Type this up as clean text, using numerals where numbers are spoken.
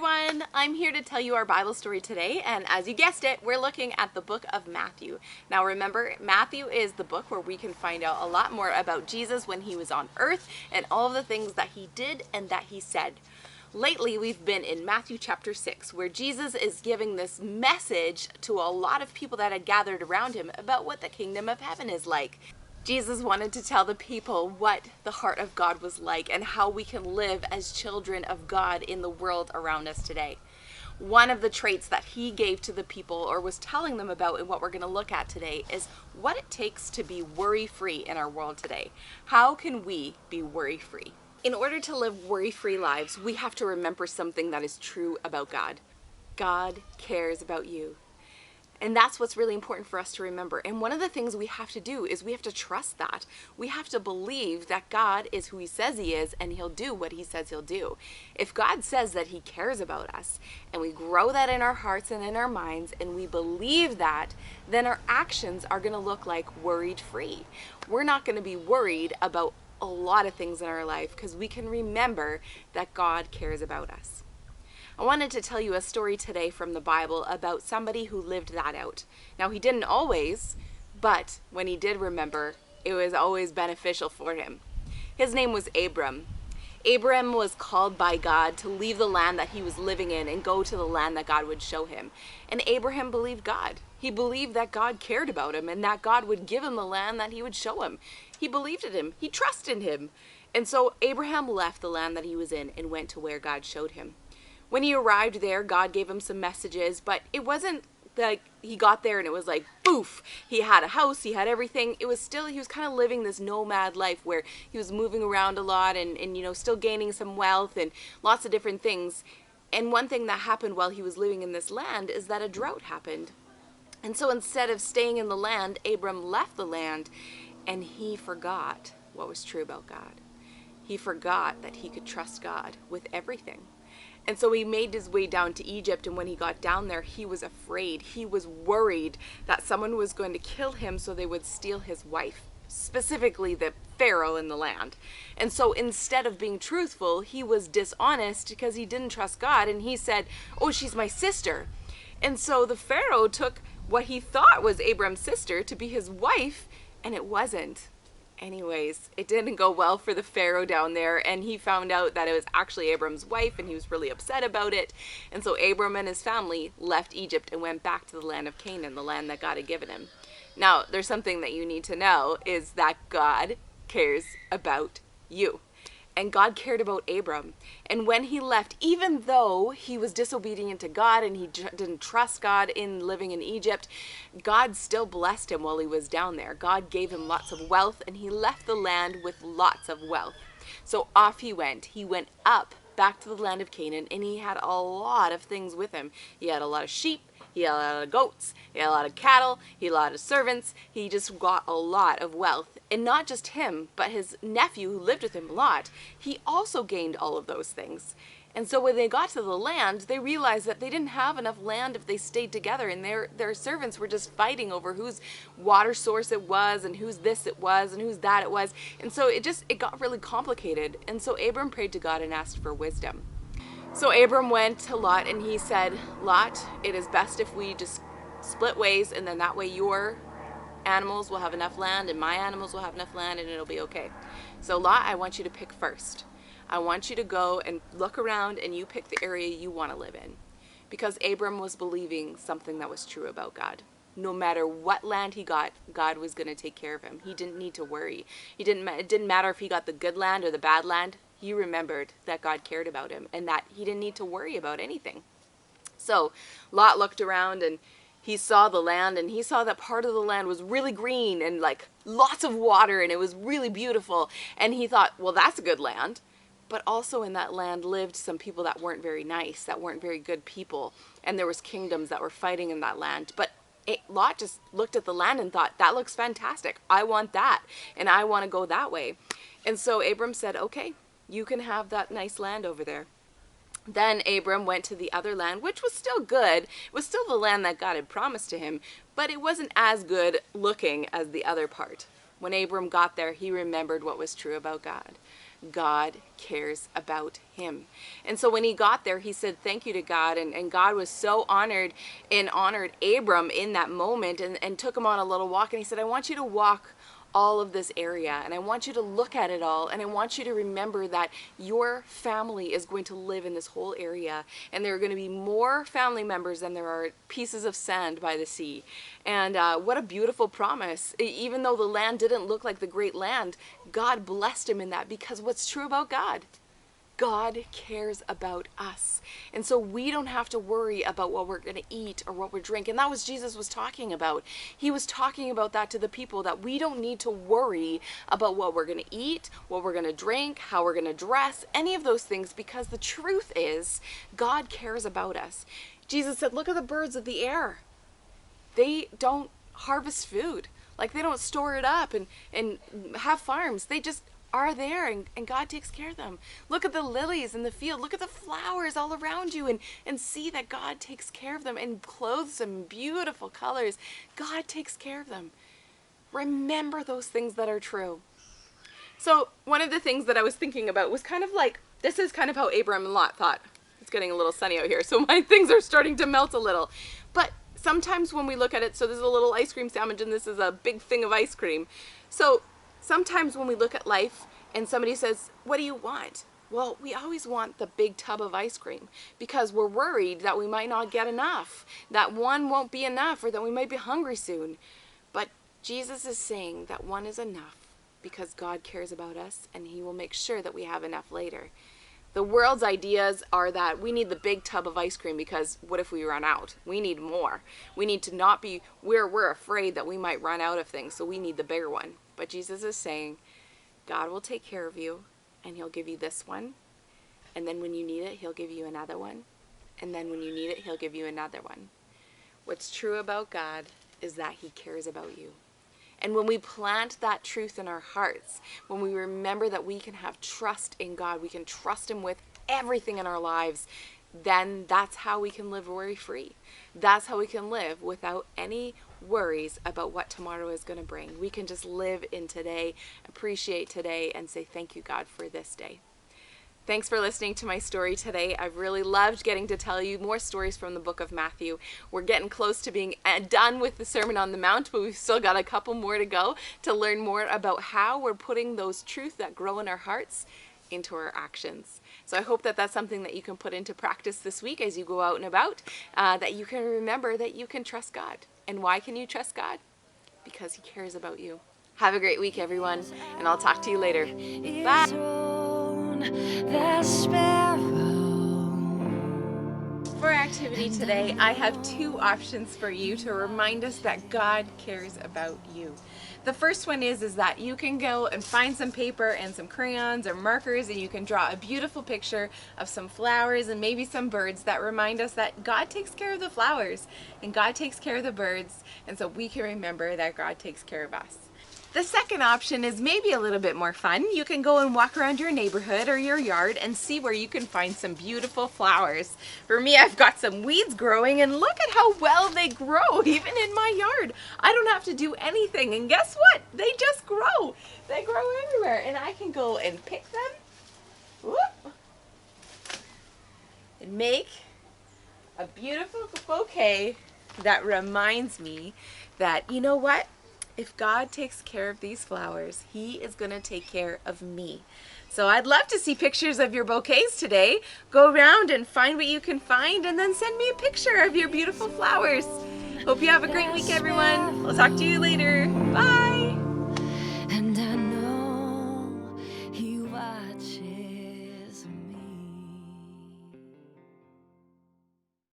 everyone! I'm here to tell you our Bible story today, and as you guessed it, we're looking at the book of Matthew. Now remember, Matthew is the book where we can find out a lot more about Jesus when he was on earth and all of the things that he did and that he said. Lately, we've been in Matthew chapter 6, where Jesus is giving this message to a lot of people that had gathered around him about what the kingdom of heaven is like. Jesus wanted to tell the people what the heart of God was like and how we can live as children of God in the world around us today. One of the traits that he gave to the people, or was telling them about, and what we're going to look at today, is what it takes to be worry-free in our world today. How can we be worry-free? In order to live worry-free lives, we have to remember something that is true about God. God cares about you. And that's what's really important for us to remember. And one of the things we have to do is we have to trust that. We have to believe that God is who he says he is, and he'll do what he says he'll do. If God says that he cares about us, and we grow that in our hearts and in our minds, and we believe that, then our actions are going to look like worried free. We're not going to be worried about a lot of things in our life because we can remember that God cares about us. I wanted to tell you a story today from the Bible about somebody who lived that out. Now, he didn't always, but when he did remember, it was always beneficial for him. His name was Abram. Abram was called by God to leave the land that he was living in and go to the land that God would show him. And Abraham believed God. He believed that God cared about him and that God would give him the land that he would show him. He believed in him. He trusted him. And so Abraham left the land that he was in and went to where God showed him. When he arrived there, God gave him some messages, but it wasn't like he got there and it was like, boof, he had a house, he had everything. It was still, he was kind of living this nomad life where he was moving around a lot and still gaining some wealth and lots of different things. And one thing that happened while he was living in this land is that a drought happened. And so instead of staying in the land, Abram left the land and he forgot what was true about God. He forgot that he could trust God with everything. And so he made his way down to Egypt, and when he got down there, he was afraid. He was worried that someone was going to kill him so they would steal his wife, specifically the Pharaoh in the land. And so instead of being truthful, he was dishonest because he didn't trust God, and he said, oh, she's my sister. And so the Pharaoh took what he thought was Abram's sister to be his wife, and it wasn't. Anyways, it didn't go well for the Pharaoh down there, and he found out that it was actually Abram's wife, and he was really upset about it. And so Abram and his family left Egypt and went back to the land of Canaan, the land that God had given him. Now, there's something that you need to know, is that God cares about you. And God cared about Abram. And when he left, even though he was disobedient to God and he didn't trust God in living in Egypt, God still blessed him while he was down there. God gave him lots of wealth, and he left the land with lots of wealth. So off he went. He went up back to the land of Canaan, and he had a lot of things with him. He had a lot of sheep. He had a lot of goats, he had a lot of cattle, he had a lot of servants. He just got a lot of wealth. And not just him, but his nephew who lived with him a lot, he also gained all of those things. And so when they got to the land, they realized that they didn't have enough land if they stayed together, and their servants were just fighting over whose water source it was, and whose this it was, and whose that it was. And so it got really complicated. And so Abram prayed to God and asked for wisdom. So Abram went to Lot and he said, Lot, it is best if we just split ways, and then that way your animals will have enough land and my animals will have enough land, and it'll be okay. So Lot, I want you to pick first. I want you to go and look around and you pick the area you want to live in. Because Abram was believing something that was true about God. No matter what land he got, God was going to take care of him. He didn't need to worry. It didn't matter if he got the good land or the bad land. He remembered that God cared about him and that he didn't need to worry about anything. So Lot looked around and he saw the land, and he saw that part of the land was really green and like lots of water, and it was really beautiful. And he thought, well, that's a good land. But also in that land lived some people that weren't very nice, that weren't very good people. And there was kingdoms that were fighting in that land. But Lot just looked at the land and thought, that looks fantastic. I want that. And I want to go that way. And so Abram said, okay, you can have that nice land over there. Then Abram went to the other land, which was still good. It was still the land that God had promised to him, but it wasn't as good looking as the other part. When Abram got there, he remembered what was true about God. God cares about him. And so when he got there, he said thank you to God, and God was so honored and honored Abram in that moment, and took him on a little walk, and he said, I want you to walk all of this area, and I want you to look at it all, and I want you to remember that your family is going to live in this whole area, and there are going to be more family members than there are pieces of sand by the sea. And what a beautiful promise. Even though the land didn't look like the great land, God blessed him in that, because what's true about God? God cares about us. And so we don't have to worry about what we're going to eat or what we're drinking. And that was Jesus was talking about. He was talking about that to the people, that we don't need to worry about what we're going to eat, what we're going to drink, how we're going to dress, any of those things, because the truth is God cares about us. Jesus said, look at the birds of the air. They don't harvest food. Like, they don't store it up and have farms. They just are there, and God takes care of them. Look at the lilies in the field. Look at the flowers all around you, and see that God takes care of them and clothes them in beautiful colors. God takes care of them. Remember those things that are true. So one of the things that I was thinking about was kind of like, this is kind of how Abram and Lot thought. It's getting a little sunny out here, so my things are starting to melt a little. But sometimes when we look at it, so this is a little ice cream sandwich, and this is a big thing of ice cream. So sometimes when we look at life and somebody says, what do you want? Well, we always want the big tub of ice cream, because we're worried that we might not get enough, that one won't be enough, or that we might be hungry soon. But Jesus is saying that one is enough, because God cares about us, and he will make sure that we have enough later. The world's ideas are that we need the big tub of ice cream, because what if we run out? We need more. We need to not be, we're afraid that we might run out of things, so we need the bigger one. But Jesus is saying, God will take care of you, and he'll give you this one. And then when you need it, he'll give you another one. And then when you need it, he'll give you another one. What's true about God is that he cares about you. And when we plant that truth in our hearts, when we remember that we can have trust in God, we can trust him with everything in our lives, then that's how we can live worry-free. That's how we can live without any worries about what tomorrow is going to bring. We can just live in today, appreciate today, and say thank you, God, for this day. Thanks for listening to my story today. I've really loved getting to tell you more stories from the book of Matthew. We're getting close to being done with the Sermon on the Mount, but we've still got a couple more to go to learn more about how we're putting those truths that grow in our hearts into our actions. So I hope that that's something that you can put into practice this week as you go out and about, that you can remember that you can trust God. And why can you trust God? Because he cares about you. Have a great week, everyone, and I'll talk to you later. Bye. For our activity today, I have two options for you to remind us that God cares about you. The first one is that you can go and find some paper and some crayons or markers, and you can draw a beautiful picture of some flowers and maybe some birds that remind us that God takes care of the flowers and God takes care of the birds, and so we can remember that God takes care of us. The second option is maybe a little bit more fun. You can go and walk around your neighborhood or your yard and see where you can find some beautiful flowers. For me, I've got some weeds growing, and look at how well they grow, even in my yard. I don't have to do anything, and guess what? They just grow. They grow everywhere, and I can go and pick them, whoop, and make a beautiful bouquet that reminds me that, you know what? If God takes care of these flowers, he is going to take care of me. So I'd love to see pictures of your bouquets today. Go around and find what you can find, and then send me a picture of your beautiful flowers. Hope you have a great week, everyone. We'll talk to you later. Bye.